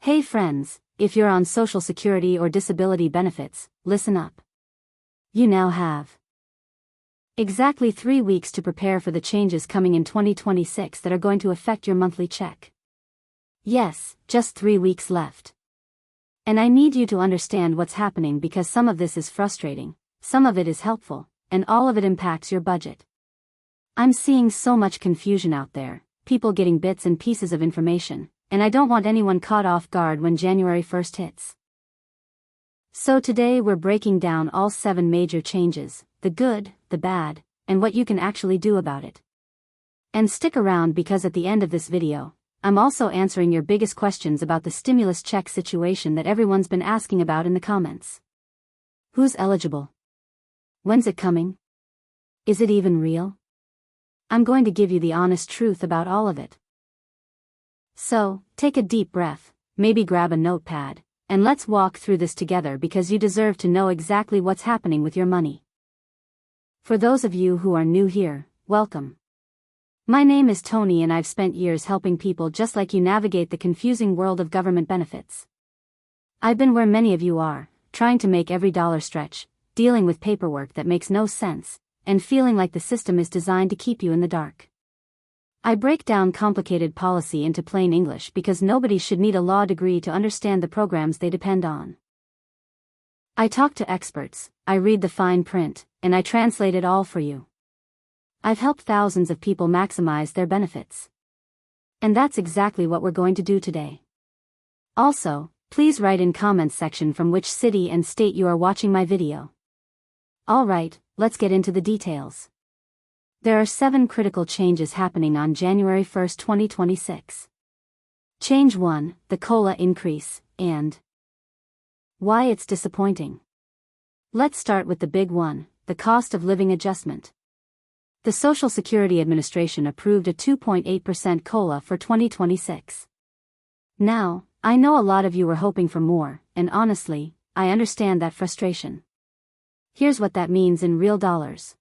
Hey friends, if you're on Social Security or disability benefits, listen up. You now have exactly 3 weeks to prepare for the changes coming in 2026 that are going to affect your monthly check. Yes, just 3 weeks left. And I need you to understand what's happening because some of this is frustrating, some of it is helpful, and all of it impacts your budget. I'm seeing so much confusion out there, people getting bits and pieces of information, and I don't want anyone caught off guard when January 1st hits. So today we're breaking down all 7 major changes, the good, the bad, and what you can actually do about it. And stick around because at the end of this video, I'm also answering your biggest questions about the stimulus check situation that everyone's been asking about in the comments. Who's eligible? When's it coming? Is it even real? I'm going to give you the honest truth about all of it. So, take a deep breath, maybe grab a notepad, and let's walk through this together because you deserve to know exactly what's happening with your money. For those of you who are new here, welcome. My name is Tony and I've spent years helping people just like you navigate the confusing world of government benefits. I've been where many of you are, trying to make every dollar stretch, dealing with paperwork that makes no sense, and feeling like the system is designed to keep you in the dark. I break down complicated policy into plain English because nobody should need a law degree to understand the programs they depend on. I talk to experts, I read the fine print, and I translate it all for you. I've helped thousands of people maximize their benefits. And that's exactly what we're going to do today. Also, please write in comments section from which city and state you are watching my video. Alright, let's get into the details. There are 7 critical changes happening on January 1, 2026. Change 1, the COLA increase, and why it's disappointing. Let's start with the big one, the cost of living adjustment. The Social Security Administration approved a 2.8% COLA for 2026. Now, I know a lot of you were hoping for more, and honestly, I understand that frustration. Here's what that means in real dollars.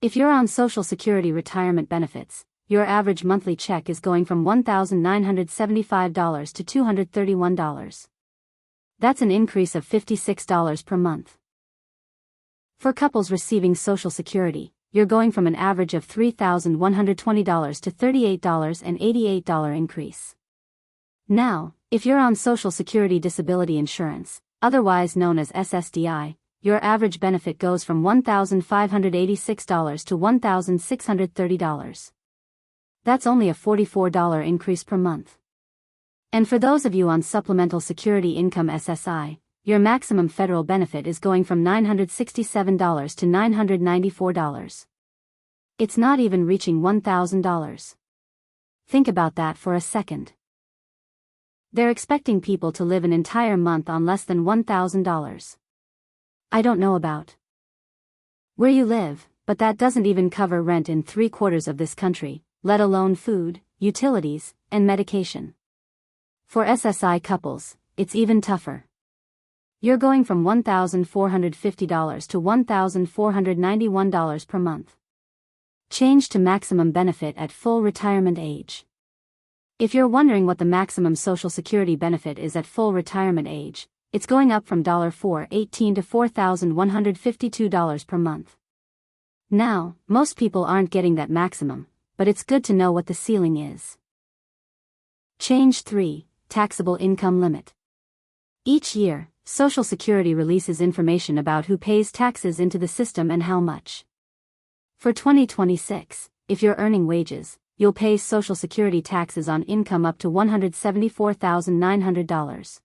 If you're on Social Security retirement benefits, your average monthly check is going from $1,975 to $231. That's an increase of $56 per month. For couples receiving Social Security, you're going from an average of $3,120 to $38.88 increase. Now, if you're on Social Security Disability Insurance, otherwise known as SSDI, your average benefit goes from $1,586 to $1,630. That's only a $44 increase per month. And for those of you on Supplemental Security Income SSI, your maximum federal benefit is going from $967 to $994. It's not even reaching $1,000. Think about that for a second. They're expecting people to live an entire month on less than $1,000. I don't know about where you live, but that doesn't even cover rent in 3/4 of this country, let alone food, utilities, and medication. For SSI couples, it's even tougher. You're going from $1,450 to $1,491 per month. Change to maximum benefit at full retirement age. If you're wondering what the maximum Social Security benefit is at full retirement age, it's going up from $418 to $4,152 per month. Now, most people aren't getting that maximum, but it's good to know what the ceiling is. Change 3, taxable income limit. Each year, Social Security releases information about who pays taxes into the system and how much. For 2026, if you're earning wages, you'll pay Social Security taxes on income up to $174,900.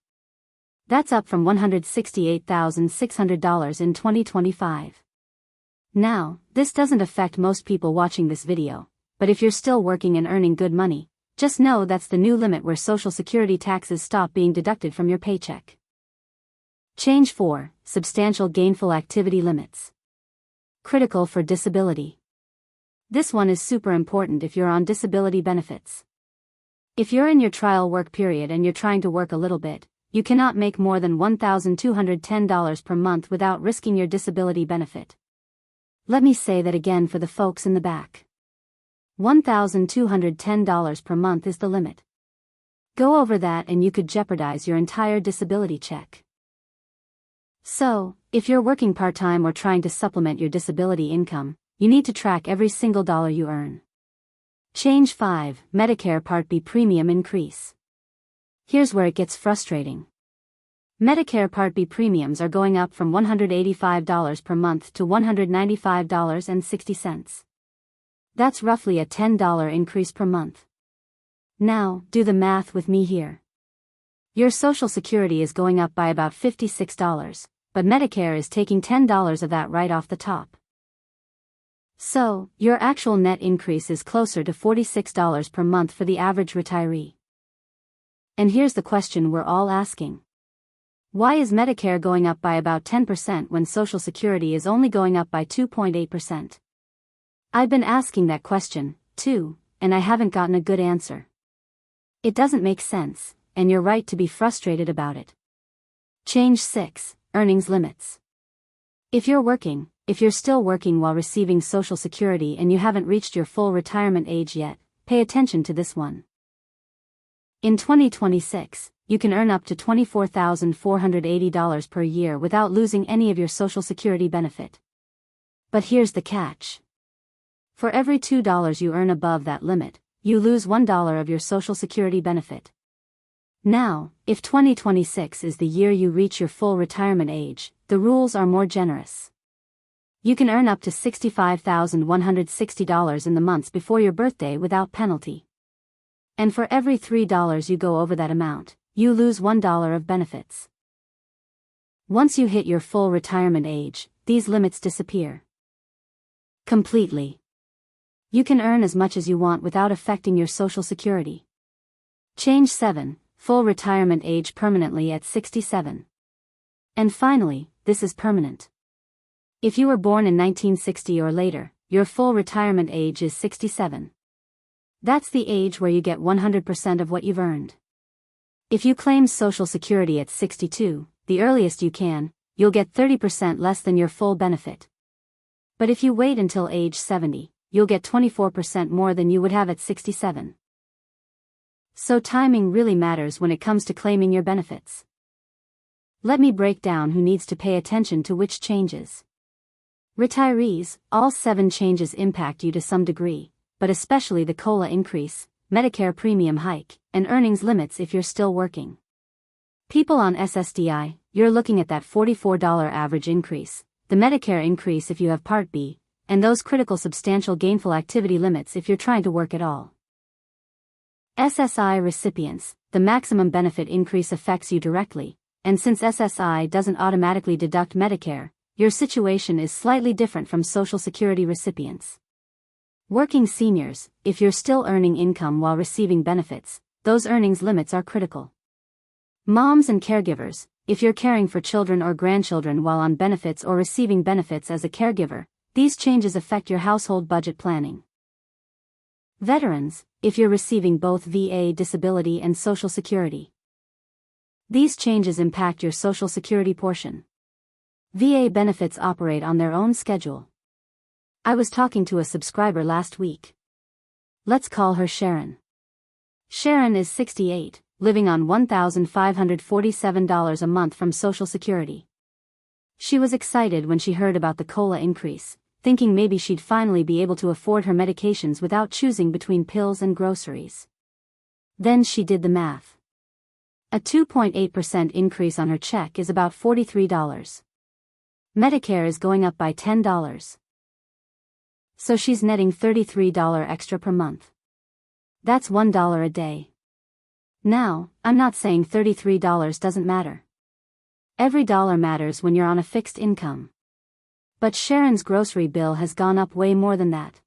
That's up from $168,600 in 2025. Now, this doesn't affect most people watching this video, but if you're still working and earning good money, just know that's the new limit where Social Security taxes stop being deducted from your paycheck. Change 4, substantial gainful activity limits. Critical for disability. This one is super important if you're on disability benefits. If you're in your trial work period and you're trying to work a little bit, you cannot make more than $1,210 per month without risking your disability benefit. Let me say that again for the folks in the back. $1,210 per month is the limit. Go over that and you could jeopardize your entire disability check. So, if you're working part-time or trying to supplement your disability income, you need to track every single dollar you earn. Change 5, Medicare Part B premium increase. Here's where it gets frustrating. Medicare Part B premiums are going up from $185 per month to $195.60. That's roughly a $10 increase per month. Now, do the math with me here. Your Social Security is going up by about $56, but Medicare is taking $10 of that right off the top. So, your actual net increase is closer to $46 per month for the average retiree. And here's the question we're all asking. Why is Medicare going up by about 10% when Social Security is only going up by 2.8%? I've been asking that question, too, and I haven't gotten a good answer. It doesn't make sense, and you're right to be frustrated about it. Change 6, Earnings Limits. If you're still working while receiving Social Security and you haven't reached your full retirement age yet, pay attention to this one. In 2026, you can earn up to $24,480 per year without losing any of your Social Security benefit. But here's the catch. For every $2 you earn above that limit, you lose $1 of your Social Security benefit. Now, if 2026 is the year you reach your full retirement age, the rules are more generous. You can earn up to $65,160 in the months before your birthday without penalty. And for every $3 you go over that amount, you lose $1 of benefits. Once you hit your full retirement age, these limits disappear completely. You can earn as much as you want without affecting your Social Security. Change 7, Full retirement age permanently at 67. And finally, this is permanent. If you were born in 1960 or later, your full retirement age is 67. That's the age where you get 100% of what you've earned. If you claim Social Security at 62, the earliest you can, you'll get 30% less than your full benefit. But if you wait until age 70, you'll get 24% more than you would have at 67. So timing really matters when it comes to claiming your benefits. Let me break down who needs to pay attention to which changes. Retirees, all 7 changes impact you to some degree, but especially the COLA increase, Medicare premium hike, and earnings limits if you're still working. People on SSDI, you're looking at that $44 average increase, the Medicare increase if you have Part B, and those critical substantial gainful activity limits if you're trying to work at all. SSI recipients, the maximum benefit increase affects you directly, and since SSI doesn't automatically deduct Medicare, your situation is slightly different from Social Security recipients. Working seniors, if you're still earning income while receiving benefits, those earnings limits are critical. Moms and caregivers, if you're caring for children or grandchildren while on benefits or receiving benefits as a caregiver, these changes affect your household budget planning. Veterans, if you're receiving both VA disability and Social Security. These changes impact your Social Security portion. VA benefits operate on their own schedule. I was talking to a subscriber last week. Let's call her Sharon. Sharon is 68, living on $1,547 a month from Social Security. She was excited when she heard about the COLA increase, thinking maybe she'd finally be able to afford her medications without choosing between pills and groceries. Then she did the math. A 2.8% increase on her check is about $43. Medicare is going up by $10. So she's netting $33 extra per month. That's $1 a day. Now, I'm not saying $33 doesn't matter. Every dollar matters when you're on a fixed income. But Sharon's grocery bill has gone up way more than that.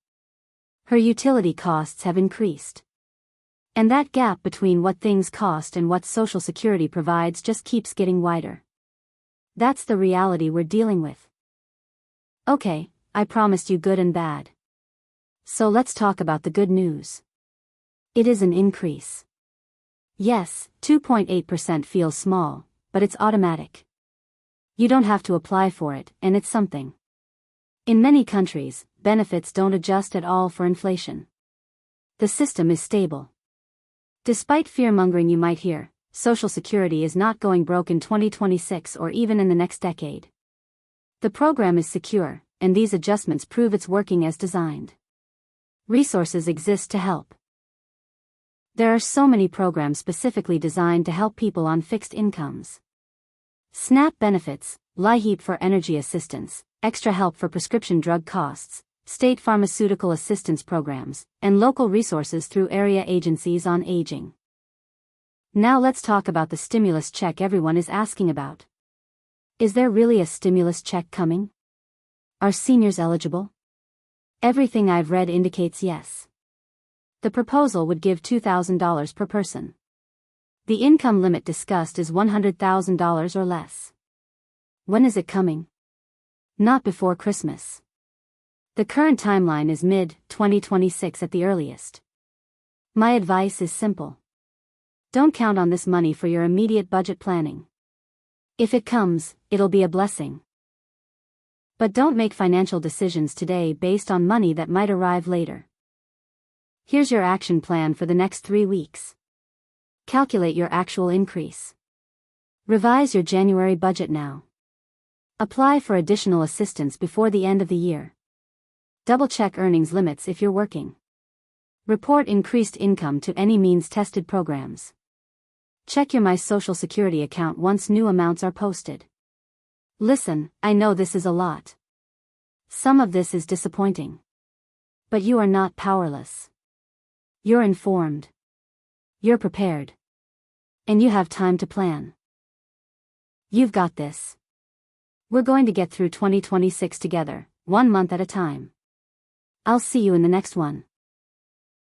Her utility costs have increased. And that gap between what things cost and what Social Security provides just keeps getting wider. That's the reality we're dealing with. Okay, I promised you good and bad. So let's talk about the good news. It is an increase. Yes, 2.8% feels small, but it's automatic. You don't have to apply for it, and it's something. In many countries, benefits don't adjust at all for inflation. The system is stable. Despite fear-mongering you might hear, Social Security is not going broke in 2026 or even in the next decade. The program is secure, and these adjustments prove it's working as designed. Resources exist to help. There are so many programs specifically designed to help people on fixed incomes. SNAP benefits, LIHEAP for energy assistance, extra help for prescription drug costs, state pharmaceutical assistance programs, and local resources through area agencies on aging. Now let's talk about the stimulus check everyone is asking about. Is there really a stimulus check coming? Are seniors eligible? Everything I've read indicates yes. The proposal would give $2,000 per person. The income limit discussed is $100,000 or less. When is it coming? Not before Christmas. The current timeline is mid-2026 at the earliest. My advice is simple. Don't count on this money for your immediate budget planning. If it comes, it'll be a blessing. But don't make financial decisions today based on money that might arrive later. Here's your action plan for the next 3 weeks. Calculate your actual increase. Revise your January budget now. Apply for additional assistance before the end of the year. Double-check earnings limits if you're working. Report increased income to any means-tested programs. Check your My Social Security account once new amounts are posted. Listen, I know this is a lot. Some of this is disappointing. But you are not powerless. You're informed. You're prepared. And you have time to plan. You've got this. We're going to get through 2026 together, 1 month at a time. I'll see you in the next one.